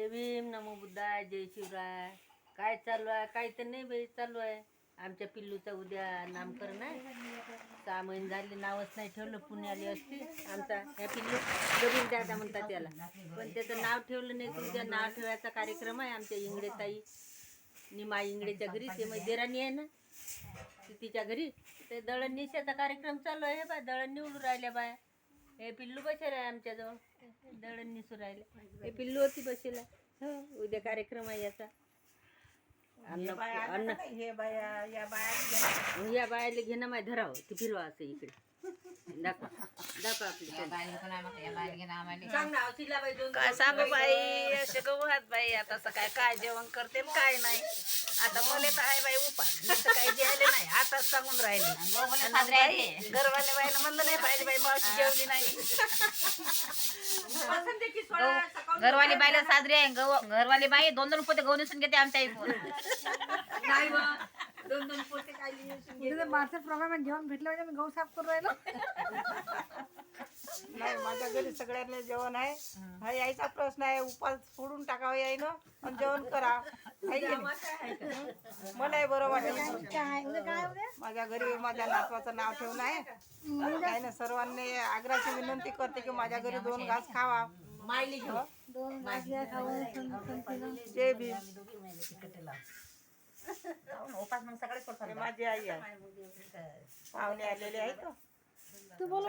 जय भीम, नमो बुद्धाय, जय शिवराय. काय चालू आहे? काही तर नाही बाई, चालू आहे. आमच्या पिल्लूचा उद्या नामकरण आहे. 6 महिने झाले, नावच नाही ठेवलं. पुण्याली असते आमचा ह्या पिल्लू गबीर दादा म्हणतात त्याला, पण त्याचं नाव ठेवलं नाही. तर उद्या नाव ठेवायचा कार्यक्रम आहे आमच्या इंगडे ताई निमा इंगडेच्या घरी. ते मग देराणी आहे ना, तिच्या घरी. ते दळण निशाचा कार्यक्रम चालू आहे. बा दळण निवडून राहिल्या बाय. हे पिल्लू बसेल आहे आमच्याजवळ, दळण निसू राहिले. हे पिल्लू होती बसेल आहे. हो, उद्या कार्यक्रम आहे याचा. या बायाला घेणं माय धरावं ती फिरवा असं इकडे दाखवा दाखवा आपली काय सांगू बाई, असे गवत बाई. आता सकाळी काय जेवण करते काय नाही. आता मला तर आहे बाई उपास, मी तर काही जेवले नाही. आताच सांगून राहिली घरवाले बाईला म्हणलं नाही पाहिजे बाई, मावशी जेवली नाही. घरवाली बाईला साजरी आहे. घरवाली बाई 2-2 पोते गहू निसून घेते आमच्या इथून. नाही बा, 2-2 पोते खाली माझं प्रोग्राम जेवण भेटलं म्हणजे मी गहू साफ करून राहिलो. नाही, माझ्या घरी सगळ्यांना जेवण आहे. हा यायचा प्रश्न आहे. उपास फोडून टाकावं यायनं आणि जेवण करा. मलाही बरं वाटेल. माझ्या घरी माझ्या नातवाचं नाव ठेवून आहे. काही ना सर्वांनी आग्रहाची विनंती करते की माझ्या घरी 2 घास खावा. मायली घेऊ. जय भीम. उपास मग सगळे सोडतात. माझी आई आहे. पाहुणे आलेले आहेत. तू बोल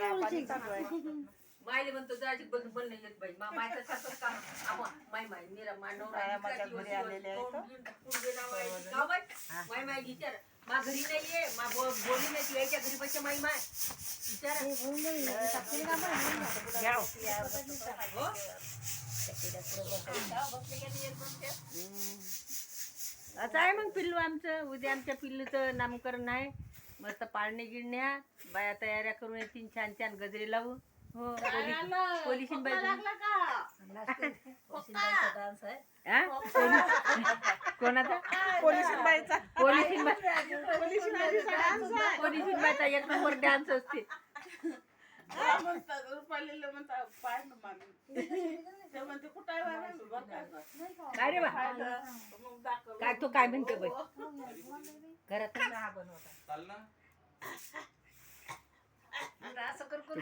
मायली म्हणतो जायची बंद बंद नाही येत बाई. मायचं सासर काम आपण माय माय मीरा मानव माझ्या घरी आलेले आहेत. माय माय विचार मा घरी नाहीये, मा बोली नाही यायच्या घरी बच्चे माई माय विचार. असं आहे मग पिल्लू आमचं. उद्या आमच्या पिल्लूचं नामकरण आहे. मस्त पाळणे गिळण्या बाया तयाऱ्या करून येतील, छान छान गजरे लावू. हो, पोलिसीन बाई कोणाचा पोलिसीन बाईचा पोलिसीन बाईचा 1 नंबर डान्स असते. काय रे बा, काय तो काय म्हणते बाई घरात असं करून